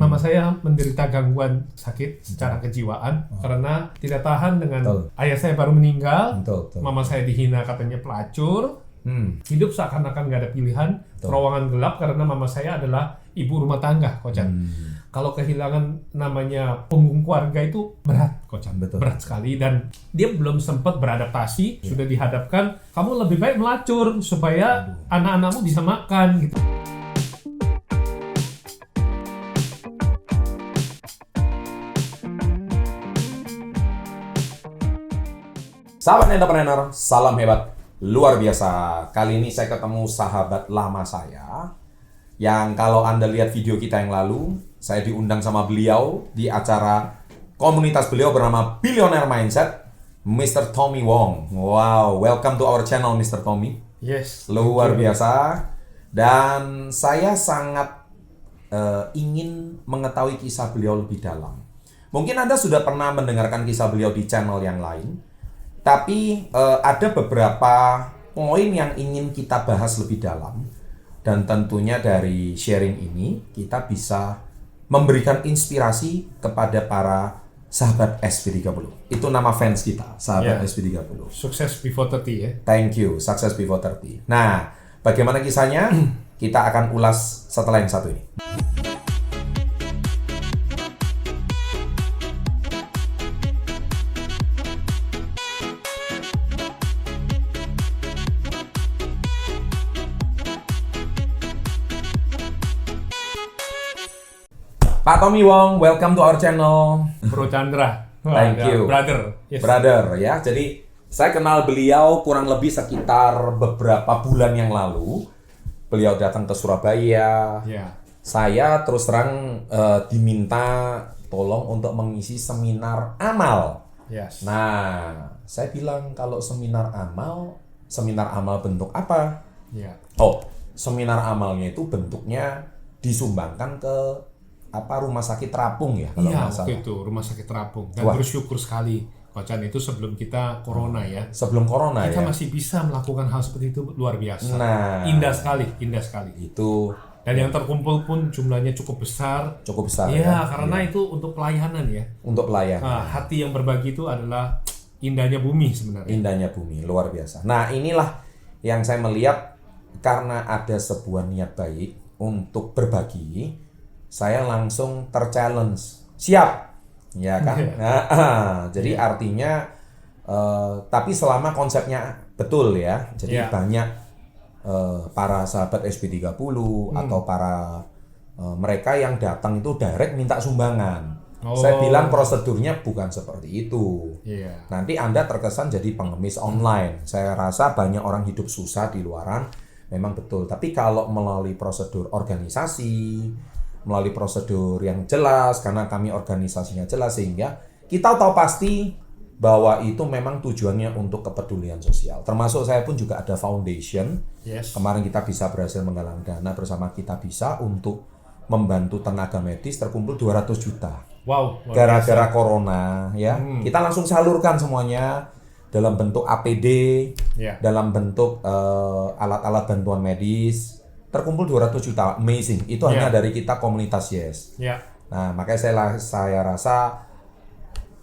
Mama saya menderita gangguan sakit secara kejiwaan karena tidak tahan dengan ayah saya baru meninggal. Mama saya dihina katanya pelacur. Hidup seakan-akan nggak ada pilihan, terowongan gelap karena mama saya adalah ibu rumah tangga, Kocan. Kalau kehilangan namanya punggung keluarga itu berat, Kocan. Berat sekali dan dia belum sempat beradaptasi, sudah dihadapkan kamu lebih baik melacur supaya anak-anakmu bisa makan gitu. Sahabat entrepreneur, salam hebat luar biasa. Kali ini saya ketemu sahabat lama saya yang kalau Anda lihat video kita yang lalu, saya diundang sama beliau di acara komunitas beliau bernama Billionaire Mindset, Mr. Tommy Wong. Wow, welcome to our channel Mr. Tommy. Yes. Luar biasa. Dan saya sangat ingin mengetahui kisah beliau lebih dalam. Mungkin Anda sudah pernah mendengarkan kisah beliau di channel yang lain. Tapi ada beberapa poin yang ingin kita bahas lebih dalam. Dan tentunya dari sharing ini kita bisa memberikan inspirasi kepada para sahabat SB30. Itu nama fans kita, sahabat SB30. Sukses before 30 ya. Thank you, sukses before 30. Nah, bagaimana kisahnya? Kita akan ulas setelah yang satu ini. Pak Tommy Wong, welcome to our channel. Bro Chandra. Thank you. Brother. Yes. Brother, ya. Jadi, saya kenal beliau kurang lebih sekitar beberapa bulan yang lalu. Beliau datang ke Surabaya. Yeah. Saya terus terang diminta tolong untuk mengisi seminar amal. Yes. Nah, saya bilang kalau seminar amal bentuk apa? Yeah. Oh, seminar amalnya itu bentuknya disumbangkan ke rumah sakit terapung ya kalau iya, nggak salah. Waktu itu rumah sakit terapung dan bersyukur sekali Kocan itu sebelum kita corona ya. Sebelum corona kita ya. masih bisa melakukan hal seperti itu, luar biasa. Nah, indah sekali. Itu dan yang terkumpul pun jumlahnya cukup besar. Ya. Karena itu untuk pelayanan ya. Untuk pelayanan. Nah, hati yang berbagi itu adalah indahnya bumi sebenarnya. Indahnya bumi, luar biasa. Nah, inilah yang saya melihat karena ada sebuah niat baik untuk berbagi. Saya langsung ter-challenge. Siap. Ya kan? Jadi artinya tapi selama konsepnya betul ya. Jadi banyak para sahabat SB30 atau para mereka yang datang itu direct minta sumbangan. Saya bilang prosedurnya bukan seperti itu. Nanti Anda terkesan jadi pengemis online. Saya rasa banyak orang hidup susah di luaran. Memang betul. Tapi kalau melalui prosedur organisasi, melalui prosedur yang jelas, karena kami organisasinya jelas, sehingga kita tahu pasti bahwa itu memang tujuannya untuk kepedulian sosial. Termasuk saya pun juga ada foundation. Kemarin kita bisa berhasil menggalang dana bersama Kita Bisa untuk membantu tenaga medis, terkumpul 200 juta. Wow. Gara-gara corona ya. Kita langsung salurkan semuanya dalam bentuk APD, dalam bentuk alat-alat bantuan medis. Terkumpul 200 juta, amazing. Itu hanya dari kita komunitas Yes. Nah, makanya saya rasa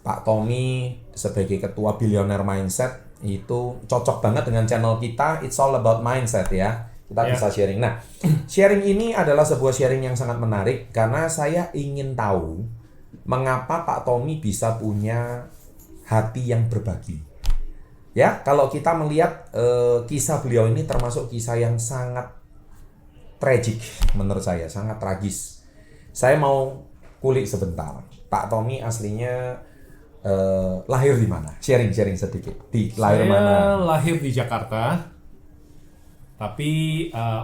Pak Tommy sebagai ketua Billionaire Mindset itu cocok banget dengan channel kita. It's all about mindset ya. Kita bisa sharing. Nah, sharing ini adalah sebuah sharing yang sangat menarik karena saya ingin tahu mengapa Pak Tommy bisa punya hati yang berbagi. Ya, kalau kita melihat kisah beliau ini termasuk kisah yang sangat tragic menurut saya, sangat tragis. Saya mau kulik sebentar. Pak Tommy aslinya lahir di mana? Sharing sedikit. Lahir mana? Saya lahir di Jakarta. Tapi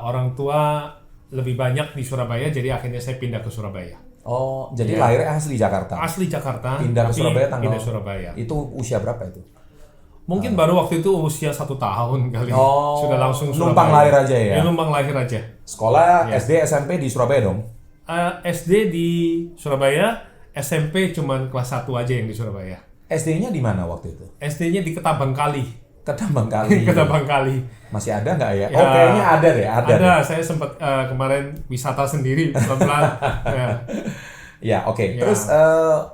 orang tua lebih banyak di Surabaya, jadi akhirnya saya pindah ke Surabaya. Oh, jadi lahirnya asli Jakarta. Asli Jakarta. Pindah ke Surabaya pindah Surabaya. Itu usia berapa itu? Mungkin baru waktu itu usia 1 tahun kali. Sudah langsung Surabaya. Numpang lahir aja ya? Numpang lahir aja. Sekolah SD, SMP di Surabaya dong? SD di Surabaya, SMP cuman kelas 1 aja yang di Surabaya. SD-nya di mana waktu itu? SD-nya di Ketabang Kali. Ketabang Kali. Ketabang Kali. Masih ada nggak ya? Oh, kayaknya ada deh. Ada. Saya sempat kemarin wisata sendiri pelan-pelan. Ya, oke. Ya. Terus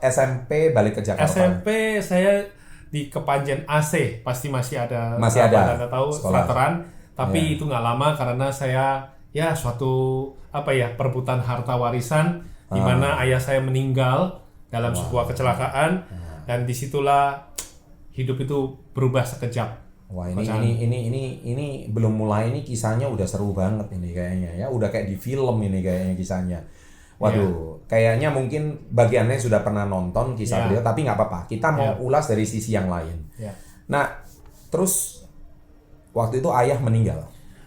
SMP balik ke Jakarta. SMP saya di Kepanjen AC, pasti masih ada. Masih ada. Anda tahu Sekolah. Veteran, tapi itu nggak lama karena saya suatu perebutan harta warisan di mana ayah saya meninggal dalam sebuah kecelakaan dan disitulah hidup itu berubah sekejap. Wah, ini belum mulai, ini kisahnya udah seru banget ini kayaknya ya. Udah kayak di film ini kayaknya kisahnya. Waduh, kayaknya mungkin bagiannya sudah pernah nonton kisah beliau, tapi nggak apa-apa. Kita mau ulas dari sisi yang lain. Nah, terus waktu itu ayah meninggal.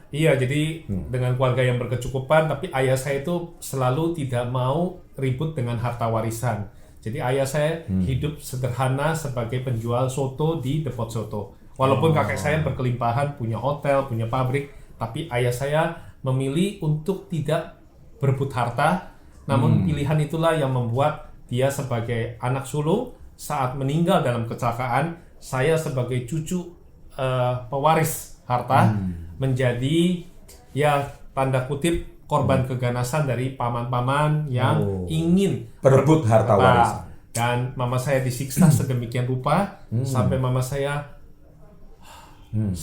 Iya, jadi dengan keluarga yang berkecukupan, tapi ayah saya itu selalu tidak mau ribut dengan harta warisan. Jadi ayah saya hidup sederhana sebagai penjual soto di Depot Soto. Walaupun kakek saya berkelimpahan, punya hotel, punya pabrik, tapi ayah saya memilih untuk tidak berebut harta. Namun pilihan itulah yang membuat dia sebagai anak sulung saat meninggal dalam kecelakaan, saya sebagai cucu pewaris harta menjadi tanda kutip korban keganasan dari paman-paman yang ingin berebut harta warisan. Dan mama saya disiksa sedemikian rupa sampai mama saya 90%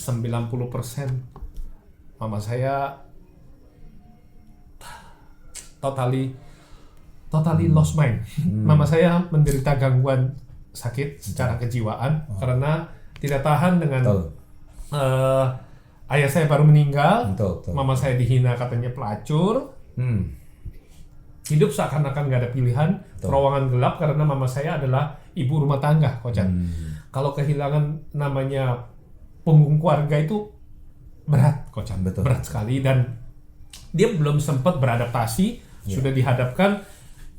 mama saya totally lost mind. Mama saya menderita gangguan sakit secara kejiwaan karena tidak tahan dengan ayah saya baru meninggal. Mama saya dihina katanya pelacur. Hidup seakan-akan gak ada pilihan, terowongan gelap karena mama saya adalah ibu rumah tangga, Kocan. Kalau kehilangan namanya punggung keluarga itu berat, Kocan. Berat sekali dan dia belum sempat beradaptasi, sudah dihadapkan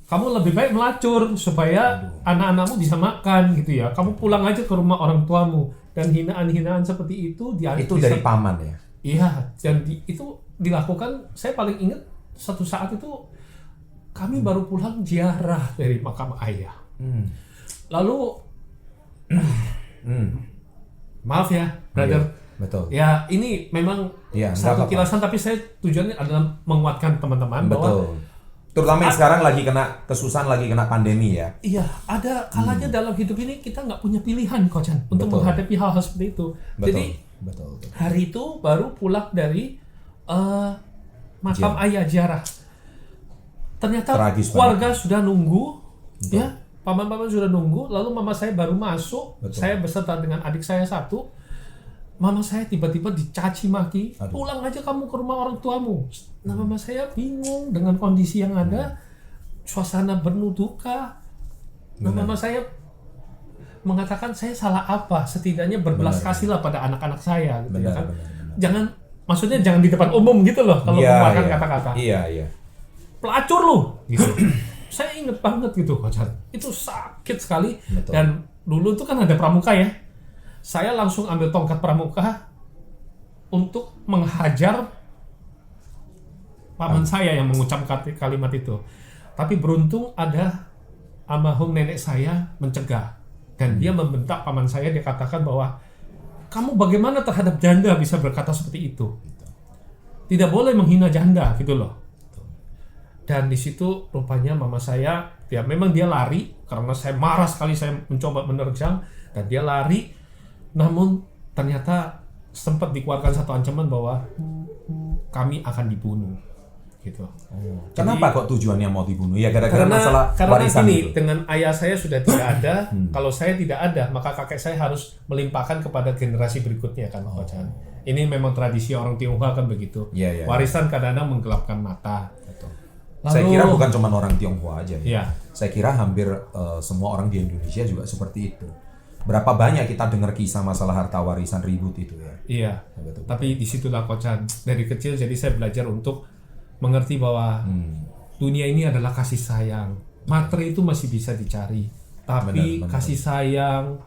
kamu lebih baik melacur supaya anak-anakmu bisa makan gitu ya. Kamu pulang aja ke rumah orang tuamu. Dan hinaan-hinaan seperti itu itu dari paman ya? Iya, dan itu dilakukan. Saya paling ingat satu saat itu kami baru pulang ziarah dari makam ayah. Lalu maaf ya, brother. Betul. Ya, ini memang satu kilasan, tapi saya tujuannya adalah menguatkan teman-teman bahwa terutama yang sekarang lagi kena kesusahan, lagi kena pandemi ya. Iya, ada kalanya dalam hidup ini kita nggak punya pilihan, Kocan, untuk menghadapi hal-hal seperti itu. Jadi hari itu baru pulang dari makam ayah ziarah. Ternyata keluarga sudah nunggu, ya, paman-paman sudah nunggu. Lalu mama saya baru masuk, saya beserta dengan adik saya satu. Mama saya tiba-tiba dicaci maki, pulang aja kamu ke rumah orang tuamu. Nah, mama saya bingung dengan kondisi yang ada, suasana penuh duka. Nah, mama saya mengatakan saya salah apa, setidaknya berbelas kasihlah pada anak-anak saya, gitu ya kan. Maksudnya jangan di depan umum gitu loh, kalau mengeluarkan kata-kata. Iya. Pelacur lu, gitu. Saya inget banget gitu, Kocan. Itu sakit sekali. Dan dulu tuh kan ada pramuka ya. Saya langsung ambil tongkat pramuka untuk menghajar paman saya yang mengucapkan kalimat itu. Tapi beruntung ada almarhum nenek saya mencegah. Dan dia membentak paman saya, dia katakan bahwa kamu bagaimana terhadap janda bisa berkata seperti itu? Tidak boleh menghina janda gitu loh. Dan di situ rupanya mama saya, ya memang dia lari karena saya marah sekali, saya mencoba menerjang dan dia lari. Namun ternyata sempat dikeluarkan satu ancaman bahwa kami akan dibunuh, gitu. Kenapa kok tujuannya mau dibunuh? Ya gara-gara masalah warisan ini, itu. dengan ayah saya sudah tidak ada. Kalau saya tidak ada, maka kakek saya harus melimpahkan kepada generasi berikutnya kan, Kocan. Ini memang tradisi orang Tionghoa kan begitu. Warisan kadang-kadang menggelapkan mata. Lalu, saya kira bukan cuma orang Tionghoa aja ya. Iya. Saya kira hampir semua orang di Indonesia juga seperti itu. Berapa banyak kita dengar kisah masalah harta warisan ribut itu ya. Iya. Tapi disitulah Kocan. Dari kecil jadi saya belajar untuk mengerti bahwa dunia ini adalah kasih sayang. Materi itu masih bisa dicari, tapi kasih sayang,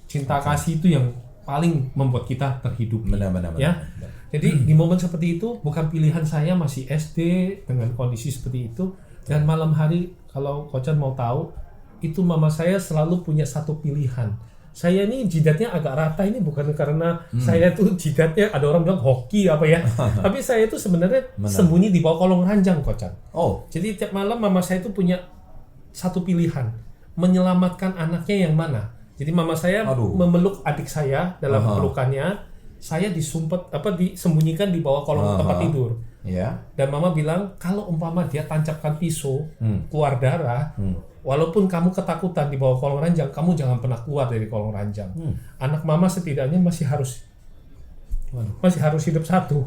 cinta kasih itu yang paling membuat kita terhidupi. Ya. Jadi di momen seperti itu bukan pilihan saya, masih SD dengan kondisi seperti itu. Dan malam hari kalau Kocan mau tahu, itu mama saya selalu punya satu pilihan. Saya ini jidatnya agak rata ini bukan karena saya tuh jidatnya ada orang bilang hoki apa ya. Tapi saya itu sebenarnya sembunyi di bawah kolong ranjang, Kocan. Jadi tiap malam mama saya itu punya satu pilihan, menyelamatkan anaknya yang mana. Jadi mama saya memeluk adik saya dalam pelukannya, saya disembunyikan di bawah kolong tempat tidur. Dan mama bilang, kalau umpama dia tancapkan pisau, keluar darah, walaupun kamu ketakutan di bawah kolong ranjang, kamu jangan pernah keluar dari kolong ranjang. Anak mama setidaknya masih harus hidup satu.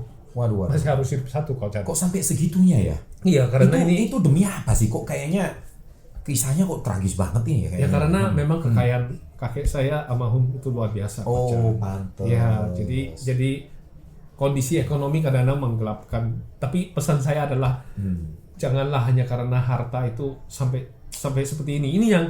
Masih harus hidup satu, Kocan. Kok sampai segitunya ya? Iya, karena itu demi apa sih? Kok kayaknya kisahnya kok tragis banget nih ya? Ya karena memang kekayaan kakek saya almarhum itu luar biasa. Pantes. Ya, jadi kondisi ekonomi kadang-kadang menggelapkan. Tapi pesan saya adalah janganlah hanya karena harta itu sampai seperti ini. Ini yang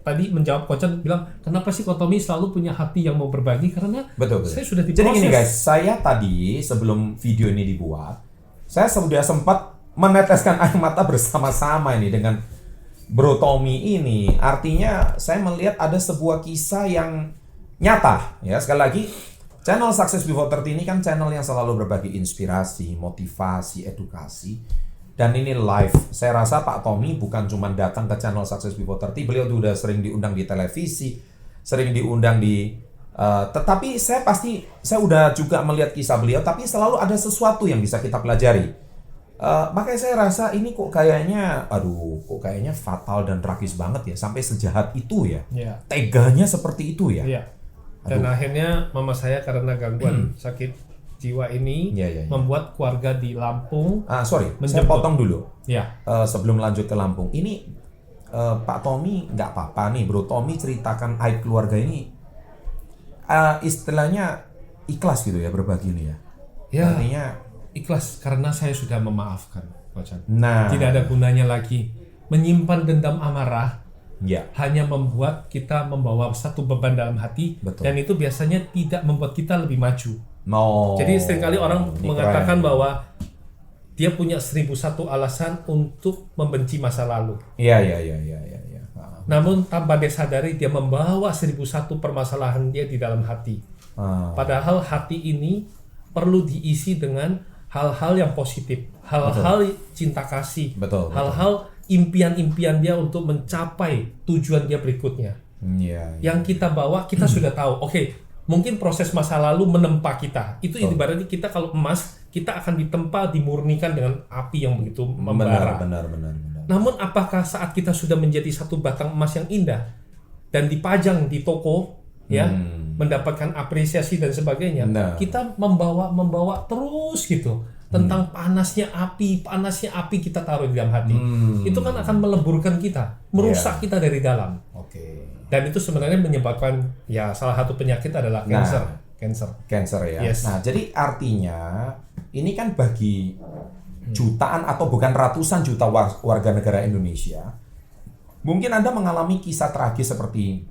tadi menjawab Kocan bilang, kenapa sih Kotomi selalu punya hati yang mau berbagi? Karena betul. Saya sudah diproses. Jadi gini guys, saya tadi sebelum video ini dibuat, saya sudah sempat meneteskan air mata bersama-sama ini dengan Bro Tommy ini. Artinya saya melihat ada sebuah kisah yang nyata. Ya, sekali lagi, channel Success Before 30 ini kan channel yang selalu berbagi inspirasi, motivasi, edukasi. Dan ini live. Saya rasa Pak Tommy bukan cuma datang ke channel Success Before 30, beliau sudah sering diundang di televisi, sering diundang di tetapi saya udah juga melihat kisah beliau, tapi selalu ada sesuatu yang bisa kita pelajari. Makanya saya rasa ini kok kayaknya fatal dan tragis banget ya, sampai sejahat itu ya. Teganya seperti itu ya. Dan akhirnya mama saya karena gangguan sakit jiwa ini membuat keluarga di Lampung. Saya potong dulu. Sebelum lanjut ke Lampung, ini Pak Tommy nggak apa-apa nih, Bro Tommy ceritakan aib keluarga ini. Istilahnya ikhlas gitu ya berbagi ini ya. Artinya ikhlas karena saya sudah memaafkan, Kocan. Tidak ada gunanya lagi menyimpan dendam amarah. Hanya membuat kita membawa satu beban dalam hati. Dan itu biasanya tidak membuat kita lebih maju. Jadi seringkali orang mengatakan bahwa dia punya 1001 alasan untuk membenci masa lalu. Iya. Namun tanpa dia sadari dia membawa 1001 permasalahan dia di dalam hati. Padahal hati ini perlu diisi dengan hal-hal yang positif, hal-hal cinta kasih, hal-hal impian-impian dia untuk mencapai tujuan dia berikutnya. Yang kita bawa, kita sudah tahu. Mungkin proses masa lalu menempa kita. Itu ibaratnya kita kalau emas, kita akan ditempa, dimurnikan dengan api yang begitu membara. Benar. Namun apakah saat kita sudah menjadi satu batang emas yang indah dan dipajang di toko, mendapatkan apresiasi dan sebagainya, kita membawa terus gitu tentang panasnya api kita taruh di dalam hati. Itu kan akan meleburkan kita, merusak kita dari dalam. Dan itu sebenarnya menyebabkan salah satu penyakit adalah cancer ya. Nah, jadi artinya ini kan bagi jutaan atau bukan ratusan juta warga negara Indonesia, mungkin Anda mengalami kisah tragis seperti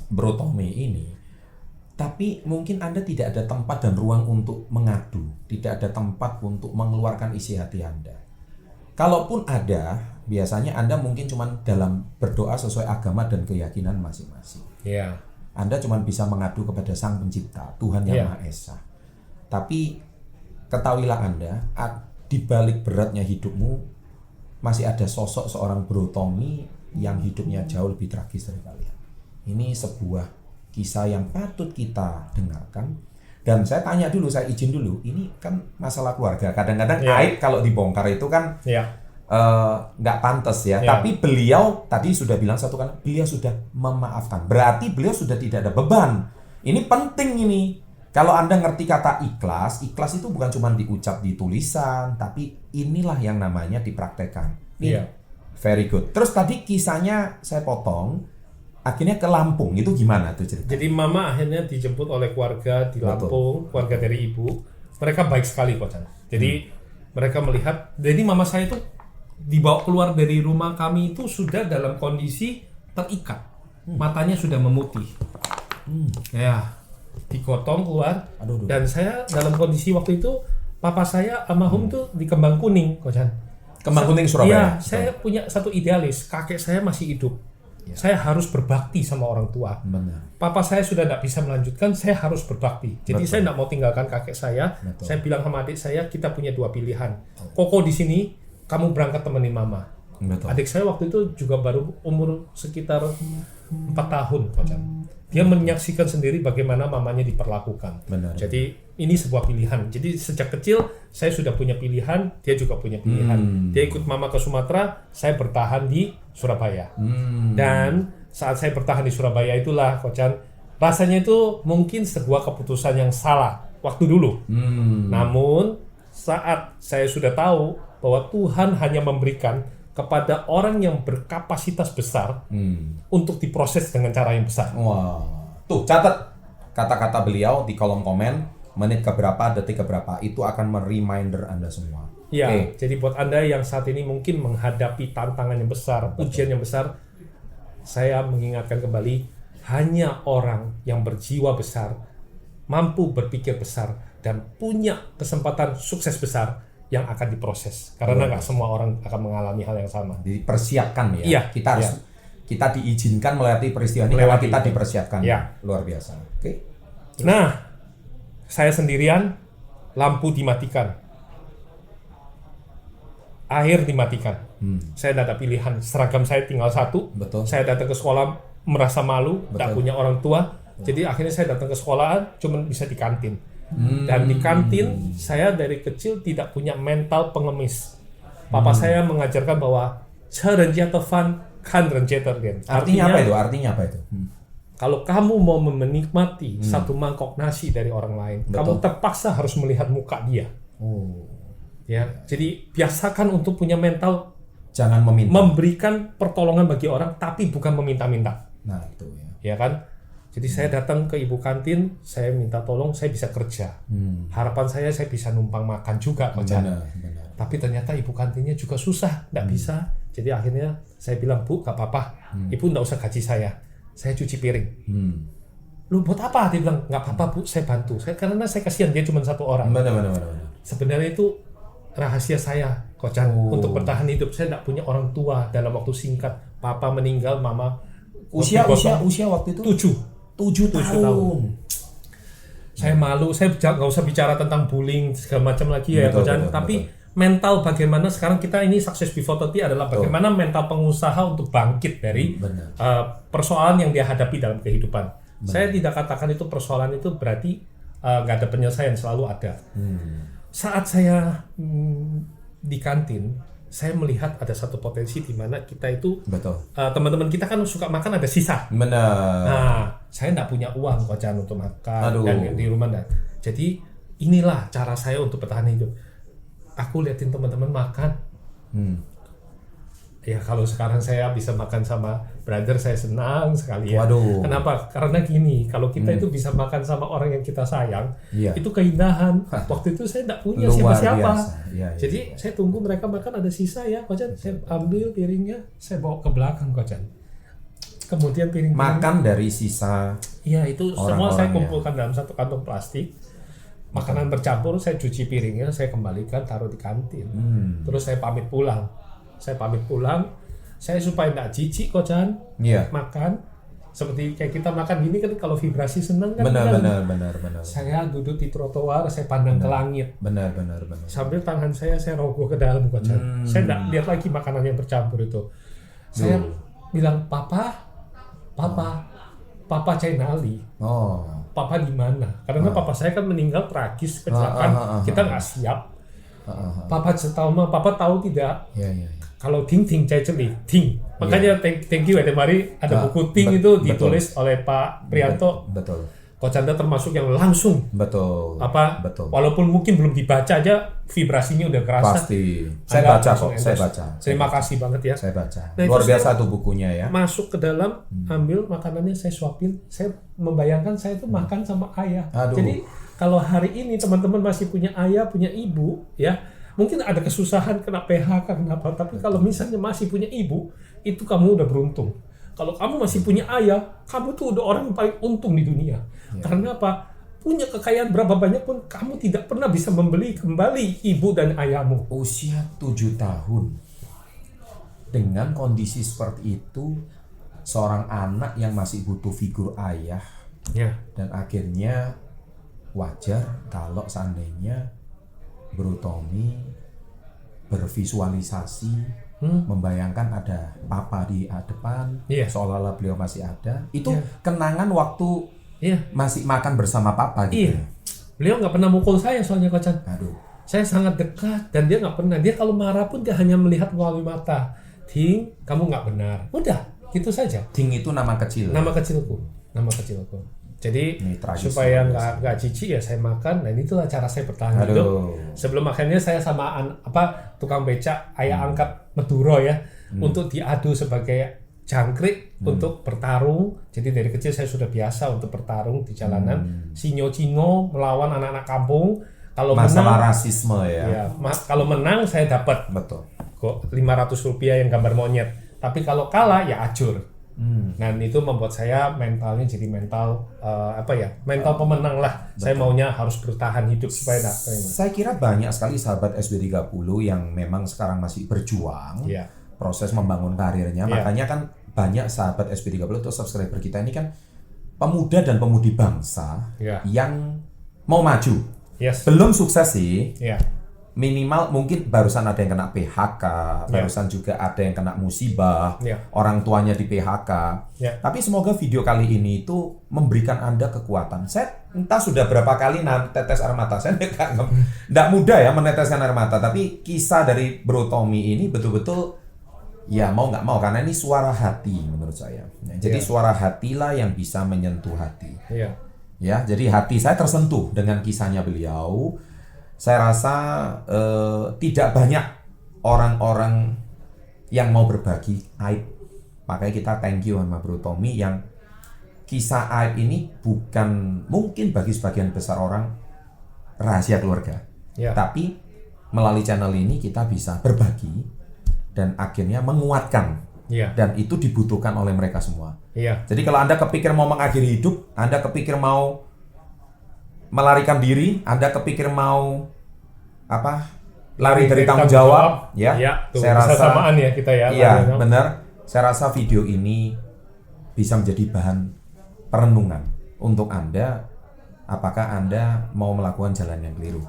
Bro Tommy ini, tapi mungkin Anda tidak ada tempat dan ruang untuk mengadu, tidak ada tempat untuk mengeluarkan isi hati Anda. Kalaupun ada, biasanya Anda mungkin cuma dalam berdoa sesuai agama dan keyakinan masing-masing. Anda cuma bisa mengadu kepada Sang Pencipta, Tuhan Yang Maha Esa. Tapi ketahuilah Anda, di balik beratnya hidupmu masih ada sosok seorang Bro Tommy yang hidupnya jauh lebih tragis dari kalian. Ini sebuah kisah yang patut kita dengarkan. Dan saya tanya dulu, saya izin dulu, ini kan masalah keluarga. Kadang-kadang aib kalau dibongkar itu kan nggak pantas ya. Tapi beliau tadi sudah bilang satu kali, beliau sudah memaafkan. Berarti beliau sudah tidak ada beban. Ini penting ini. Kalau Anda ngerti kata ikhlas itu bukan cuma diucap di tulisan, tapi inilah yang namanya dipraktekkan. Very good. Terus tadi kisahnya saya potong, akhirnya ke Lampung, itu gimana tuh cerita? Jadi mama akhirnya dijemput oleh keluarga di Lampung, keluarga dari ibu. Mereka baik sekali kok. Jadi mereka melihat, jadi mama saya itu dibawa keluar dari rumah kami itu sudah dalam kondisi terikat. Matanya sudah memutih. Digotong keluar. Dan saya dalam kondisi waktu itu papa saya almarhum tuh di Kembang Kuning, Kocan. Kembang Kuning Surabaya. Saya punya satu idealis, kakek saya masih hidup. Saya harus berbakti sama orang tua. Papa saya sudah tidak bisa melanjutkan, saya harus berbakti. Jadi saya tidak mau tinggalkan kakek saya. Saya bilang sama adik saya, kita punya dua pilihan. Koko di sini, kamu berangkat temenin mama. Betul. Adik saya waktu itu juga baru umur sekitar 4 tahun, Kocan. Dia menyaksikan sendiri bagaimana mamanya diperlakukan. Benar. Jadi ini sebuah pilihan. Jadi sejak kecil saya sudah punya pilihan, dia juga punya pilihan. Dia ikut mama ke Sumatera, saya bertahan di Surabaya. Dan saat saya bertahan di Surabaya itulah, Kocan, rasanya itu mungkin sebuah keputusan yang salah waktu dulu. Namun saat saya sudah tahu bahwa Tuhan hanya memberikan kepada orang yang berkapasitas besar untuk diproses dengan cara yang besar. Wah, tuh catat kata-kata beliau di kolom komen, menit keberapa, detik keberapa, itu akan mereminder Anda semua. Ya, jadi buat Anda yang saat ini mungkin menghadapi tantangan yang besar, ujian yang besar, saya mengingatkan kembali, hanya orang yang berjiwa besar, mampu berpikir besar, dan punya kesempatan sukses besar yang akan diproses, karena nggak semua orang akan mengalami hal yang sama. Dipersiapkan ya. Iya, kita harus kita diizinkan melewati peristiwa ini karena kita dipersiapkan. Ya. Luar biasa. Oke. Nah, saya sendirian, lampu dimatikan, air dimatikan. Saya tidak ada pilihan. Seragam saya tinggal satu. Betul. Saya datang ke sekolah merasa malu, tidak punya orang tua. Jadi akhirnya saya datang ke sekolahan, cuma bisa di kantin. Dan di kantin saya dari kecil tidak punya mental pengemis. Papa saya mengajarkan bahwa Artinya apa itu? Kalau kamu mau menikmati satu mangkok nasi dari orang lain, kamu terpaksa harus melihat muka dia. Ya, jadi biasakan untuk punya mental jangan meminta. Memberikan pertolongan bagi orang, tapi bukan meminta-minta. Nah itu ya. Ya kan? Jadi saya datang ke ibu kantin, saya minta tolong, saya bisa kerja. Harapan saya bisa numpang makan juga, Benar. Tapi ternyata ibu kantinnya juga susah, nggak bisa. Jadi akhirnya saya bilang, Bu, nggak apa-apa, ibu nggak usah gaji saya cuci piring. Lu buat apa? Dia bilang, nggak apa-apa Bu, saya bantu. Karena saya kasihan, dia cuma satu orang. Benar. Sebenarnya itu rahasia saya, Kocan, untuk bertahan hidup. Saya nggak punya orang tua dalam waktu singkat. Papa meninggal, mama usia waktu itu 7 tahun. Saya malu, saya nggak usah bicara tentang bullying segala macam lagi ya, Kocan. Tapi mental bagaimana sekarang kita ini Success Before 30 adalah bagaimana mental pengusaha untuk bangkit dari persoalan yang dia hadapi dalam kehidupan. Saya tidak katakan itu persoalan itu berarti nggak ada penyelesaian, selalu ada. Saat saya di kantin, saya melihat ada satu potensi di mana kita itu teman-teman kita kan suka makan ada sisa. Benar. Nah, saya nggak punya uang, Kocan, untuk makan dan di rumah. Jadi inilah cara saya untuk bertahan hidup. Aku liatin teman-teman makan. Ya kalau sekarang saya bisa makan sama brother, saya senang sekali ya. Kenapa? Karena gini, kalau kita itu bisa makan sama orang yang kita sayang, itu keindahan. Waktu itu saya tidak punya siapa-siapa. Jadi saya tunggu mereka makan ada sisa ya, Kocan. Saya ambil piringnya, saya bawa ke belakang, Kocan. Kemudian piring makan dari sisa. Iya, itu semua saya kumpulkan dalam satu kantong plastik. Makanan bercampur, saya cuci piringnya, saya kembalikan, taruh di kantin. Terus saya pamit pulang. Saya supaya nggak jijik, Kocan, makan. Seperti kayak kita makan gini kan, kalau vibrasi senang kan. Benar. Saya duduk di trotoar, saya pandang ke langit. Benar. Sambil tangan saya rogoh ke dalam, Kocan. Saya nggak lihat lagi makanan yang bercampur itu. Saya bilang, Papa Cainali. Papa di mana? Karena papa saya kan meninggal tragis kecelakaan. Kita nggak siap. Papa tahu tidak? Kalau ting cai celi ting. Makanya thank you ada buku ting itu ditulis oleh Pak Prianto. Betul. Coach Anda termasuk yang langsung. Betul. Walaupun mungkin belum dibaca aja vibrasinya udah kerasa. Pasti. Saya baca. Terima kasih banget ya. Saya baca. Luar biasa tuh bukunya ya. Masuk ke dalam, ambil makanannya, saya suapin. Saya membayangkan saya itu makan sama ayah. Jadi kalau hari ini teman-teman masih punya ayah, punya ibu, ya mungkin ada kesusahan kena PHK kenapa? Tapi kalau misalnya masih punya ibu, itu kamu udah beruntung. Kalau kamu masih punya ayah, kamu tuh udah orang yang paling untung di dunia. Karena apa? Punya kekayaan berapa banyak pun, kamu tidak pernah bisa membeli kembali ibu dan ayahmu. Usia 7 tahun. Dengan kondisi seperti itu, seorang anak yang masih butuh figur ayah, dan akhirnya wajar kalau seandainya Bro Tommy bervisualisasi membayangkan ada papa di depan, seolah-olah beliau masih ada. Itu kenangan waktu masih makan bersama papa gitu. Beliau nggak pernah mukul saya soalnya Coach Chan. Aduh. Saya sangat dekat dan dia nggak pernah. Dia kalau marah pun dia hanya melihat melalui mata. Ting, kamu nggak benar. Udah, gitu saja. Ting itu nama kecil. Nama kecilku. Jadi supaya nggak jijik ya saya makan. Dan itulah cara saya bertahan hidup. Sebelum akhirnya saya sama tukang becak ayah angkat Maduro ya untuk diadu sebagai jangkrik untuk bertarung. Jadi dari kecil saya sudah biasa untuk bertarung di jalanan. Sinyo-cino melawan anak-anak kampung. Kalau masalah menang, rasisme ya. Kalau menang saya dapat kok 500 rupiah yang gambar monyet. Tapi kalau kalah ya acur. Dan itu membuat saya mentalnya jadi mental mental pemenang lah. Betul. Saya maunya harus bertahan hidup supaya saya kira banyak sekali sahabat SB30 yang memang sekarang masih berjuang proses membangun karirnya. Makanya kan banyak sahabat SB30 atau subscriber kita ini kan pemuda dan pemudi bangsa yang mau maju. Belum sukses sih. Minimal mungkin barusan ada yang kena PHK, barusan juga ada yang kena musibah, orang tuanya di PHK. Tapi semoga video kali ini itu memberikan Anda kekuatan. Saya entah sudah berapa kali tetes air mata. Saya nggak mudah ya meneteskan air mata, tapi kisah dari Bro Tommy ini betul-betul ya mau nggak mau, karena ini suara hati menurut saya. Jadi suara hatilah yang bisa menyentuh hati. Ya, jadi hati saya tersentuh dengan kisahnya beliau. Saya rasa tidak banyak orang-orang yang mau berbagi aib. Makanya kita thank you sama Bro Tommy yang kisah aib ini bukan mungkin bagi sebagian besar orang rahasia keluarga. Tapi melalui channel ini kita bisa berbagi dan akhirnya menguatkan. Dan itu dibutuhkan oleh mereka semua. Jadi kalau Anda kepikir mau mengakhiri hidup, Anda kepikir mau melarikan diri, Anda kepikir mau lari dari tanggung jawab, saya rasa samaan ya kita ya. Iya, benar. Saya rasa video ini bisa menjadi bahan perenungan untuk Anda, apakah Anda mau melakukan jalan yang keliru.